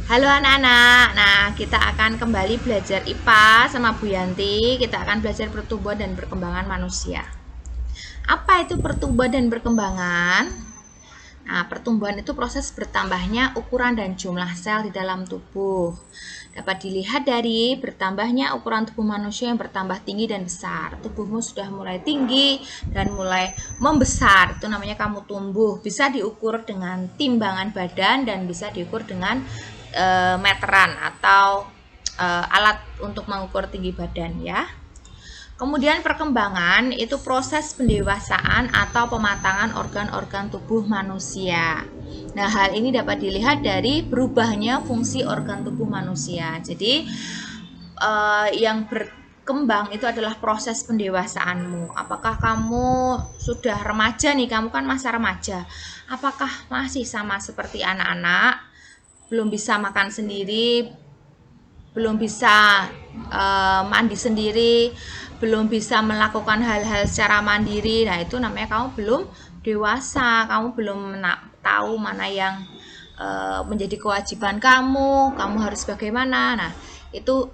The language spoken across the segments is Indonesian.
Halo anak-anak, nah kita akan kembali belajar IPA sama Bu Yanti. Kita akan belajar pertumbuhan dan perkembangan manusia. Apa itu pertumbuhan dan perkembangan? Nah, pertumbuhan itu proses bertambahnya ukuran dan jumlah sel di dalam tubuh. Dapat dilihat dari bertambahnya ukuran tubuh manusia yang bertambah tinggi dan besar. Tubuhmu sudah mulai tinggi dan mulai membesar, itu namanya kamu tumbuh. Bisa diukur dengan timbangan badan dan bisa diukur dengan meteran atau alat untuk mengukur tinggi badan ya. Kemudian perkembangan itu proses pendewasaan atau pematangan organ-organ tubuh manusia. Nah, hal ini dapat dilihat dari berubahnya fungsi organ tubuh manusia. Jadi yang berkembang itu adalah proses pendewasaanmu. Apakah kamu sudah remaja nih, kamu kan masa remaja. Apakah masih sama seperti anak-anak? Belum bisa makan sendiri, belum bisa mandi sendiri, belum bisa melakukan hal-hal secara mandiri. Nah, itu namanya kamu belum dewasa, kamu belum tahu mana yang menjadi kewajiban kamu harus bagaimana. Nah, itu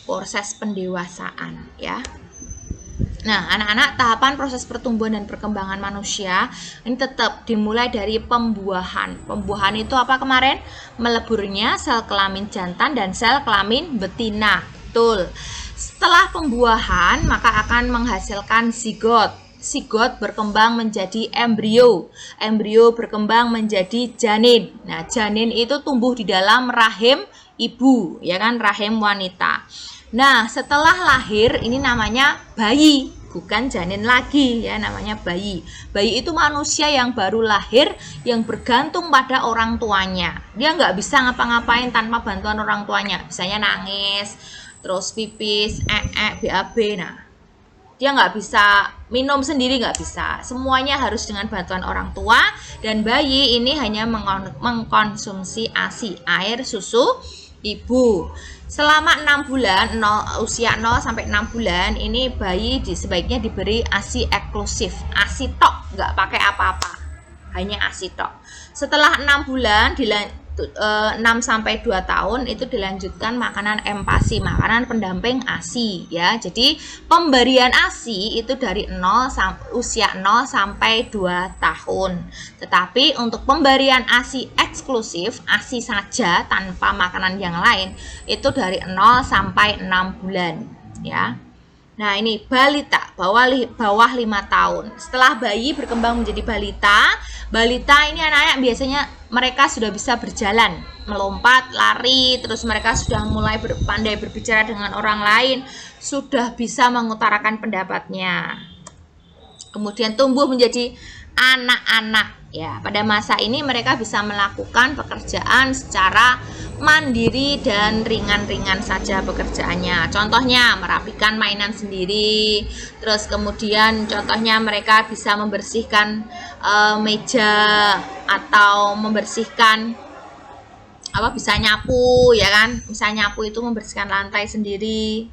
proses pendewasaan ya. Nah, anak-anak, tahapan proses pertumbuhan dan perkembangan manusia ini tetap dimulai dari pembuahan. Pembuahan itu apa kemarin? Meleburnya sel kelamin jantan dan sel kelamin betina. Betul. Setelah pembuahan, maka akan menghasilkan zigot. Zigot berkembang menjadi embrio. Embrio berkembang menjadi janin. Nah, janin itu tumbuh di dalam rahim ibu, ya kan, rahim wanita. Nah, setelah lahir ini namanya bayi, bukan janin lagi ya, namanya bayi. Bayi itu manusia yang baru lahir yang bergantung pada orang tuanya. Dia nggak bisa ngapa-ngapain tanpa bantuan orang tuanya. Misalnya nangis, terus pipis, BAB. Nah, dia nggak bisa minum sendiri, nggak bisa. Semuanya harus dengan bantuan orang tua. Dan bayi ini hanya mengkonsumsi ASI, air susu ibu. Selama 6 bulan, usia 0 sampai 6 bulan, ini bayi sebaiknya diberi ASI eksklusif. ASI tok, nggak pakai apa-apa. Hanya ASI tok. Setelah 6 bulan, 6 sampai 2 tahun itu dilanjutkan makanan empasi, makanan pendamping ASI ya. Jadi pemberian ASI itu dari usia 0 sampai 2 tahun. Tetapi untuk pemberian ASI eksklusif, ASI saja tanpa makanan yang lain, itu dari 0 sampai 6 bulan ya. Nah, ini balita, bawah 5 tahun. Setelah bayi berkembang menjadi balita, balita ini anak-anak biasanya mereka sudah bisa berjalan, melompat, lari, terus mereka sudah mulai pandai berbicara dengan orang lain, sudah bisa mengutarakan pendapatnya. Kemudian tumbuh menjadi anak-anak ya. Pada masa ini mereka bisa melakukan pekerjaan secara mandiri dan ringan-ringan saja pekerjaannya. Contohnya merapikan mainan sendiri. Terus kemudian contohnya mereka bisa membersihkan meja atau membersihkan bisa nyapu ya kan. Bisa nyapu itu membersihkan lantai sendiri.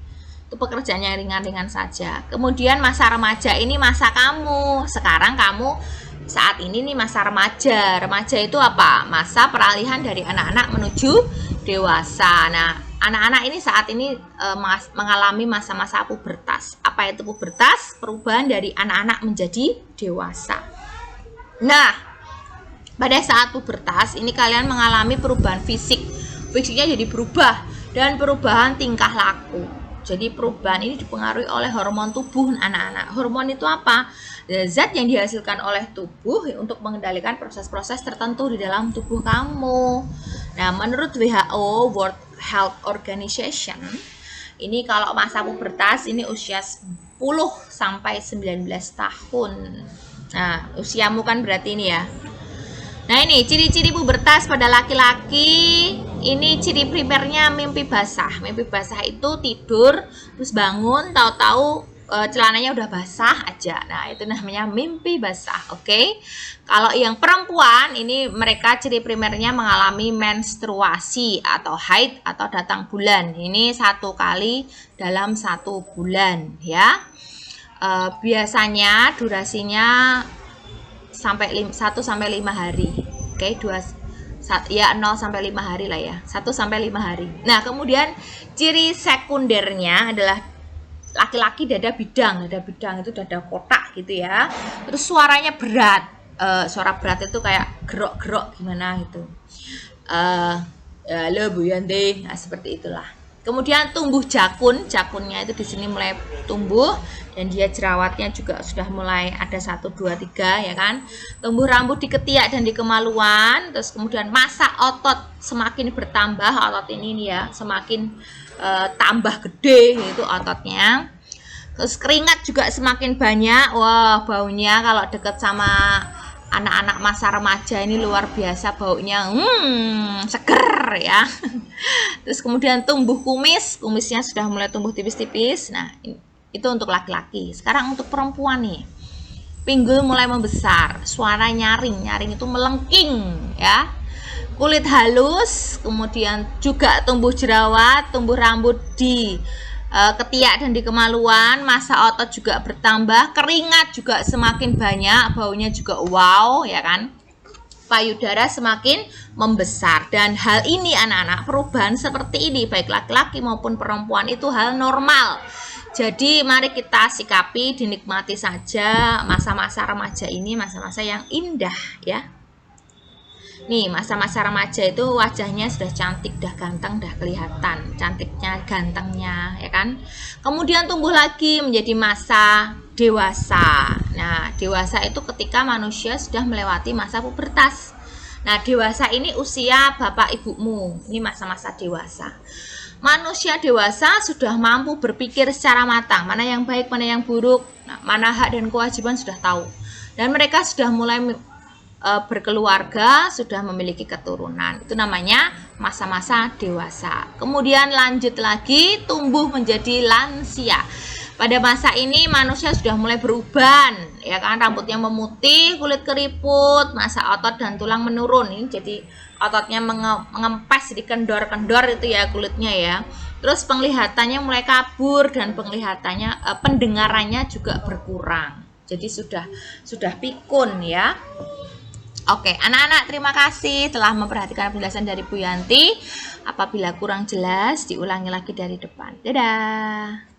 Itu pekerjaan yang ringan-ringan saja. Kemudian masa remaja ini masa kamu. Sekarang kamu saat ini nih masa remaja. Remaja itu apa? Masa peralihan dari anak-anak menuju dewasa. Nah, anak-anak ini saat ini mengalami masa-masa pubertas. Apa itu pubertas? Perubahan dari anak-anak menjadi dewasa. Nah, pada saat pubertas ini kalian mengalami perubahan fisik. Fisiknya jadi berubah dan perubahan tingkah laku. Jadi perubahan ini dipengaruhi oleh hormon tubuh anak-anak. Hormon itu apa? Zat yang dihasilkan oleh tubuh untuk mengendalikan proses-proses tertentu di dalam tubuh kamu. Nah, menurut WHO, World Health Organization, ini kalau masa pubertas ini usia 10 sampai 19 tahun. Nah, usiamu kan berarti ini ya. Nah, ini ciri-ciri pubertas pada laki-laki. Ini ciri primernya mimpi basah. Mimpi basah itu tidur, terus bangun, tahu-tahu celananya udah basah aja. Nah, itu namanya mimpi basah, oke? Kalau yang perempuan, ini mereka ciri primernya mengalami menstruasi atau haid atau datang bulan. Ini 1 kali dalam 1 bulan, ya. Biasanya durasinya sampai 1 sampai 5 hari. Oke, 1 Ya 0 sampai 5 hari lah ya. 1 sampai 5 hari. Nah, kemudian ciri sekundernya adalah laki-laki dada bidang. Dada bidang itu dada kotak gitu ya. Terus suaranya berat. Suara berat itu kayak gerok-gerok gimana gitu. Halo Bu Yanti. Nah, seperti itulah. Kemudian tumbuh jakun, jakunnya itu di sini mulai tumbuh dan dia jerawatnya juga sudah mulai ada 1, 2, 3 ya kan. Tumbuh rambut di ketiak dan di kemaluan, terus kemudian massa otot semakin bertambah, otot ini nih ya, semakin tambah gede gitu ototnya. Terus keringat juga semakin banyak. Wah, baunya kalau deket sama anak-anak masa remaja ini luar biasa baunya, seger ya. Terus kemudian tumbuh kumis, kumisnya sudah mulai tumbuh tipis-tipis. Nah, itu untuk laki-laki. Sekarang untuk perempuan nih, pinggul mulai membesar, suara nyaring, nyaring itu melengking ya. Kulit halus, kemudian juga tumbuh jerawat, tumbuh rambut di ketiak dan di kemaluan, massa otot juga bertambah, keringat juga semakin banyak, baunya juga wow ya kan. Payudara semakin membesar, dan hal ini anak-anak, perubahan seperti ini baik laki-laki maupun perempuan itu hal normal. Jadi mari kita sikapi, dinikmati saja masa-masa remaja ini, masa-masa yang indah ya. Nih, masa-masa remaja itu wajahnya sudah cantik, dah ganteng, dah kelihatan cantiknya, gantengnya ya kan. Kemudian tumbuh lagi menjadi masa dewasa. Nah, dewasa itu ketika manusia sudah melewati masa pubertas. Nah, dewasa ini usia bapak ibumu. Ini masa-masa dewasa. Manusia dewasa sudah mampu berpikir secara matang, mana yang baik, mana yang buruk, nah, mana hak dan kewajiban sudah tahu. Dan mereka sudah mulai berkeluarga, sudah memiliki keturunan. Itu namanya masa-masa dewasa. Kemudian lanjut lagi, tumbuh menjadi lansia. Pada masa ini manusia sudah mulai beruban, ya kan, rambutnya memutih, kulit keriput, massa otot dan tulang menurun. Ini jadi ototnya mengempes, di kendor-kendor itu ya kulitnya ya. Terus penglihatannya mulai kabur dan pendengarannya juga berkurang. Jadi sudah pikun ya. Oke, anak-anak terima kasih telah memperhatikan penjelasan dari Bu Yanti. Apabila kurang jelas, diulangi lagi dari depan. Dadah.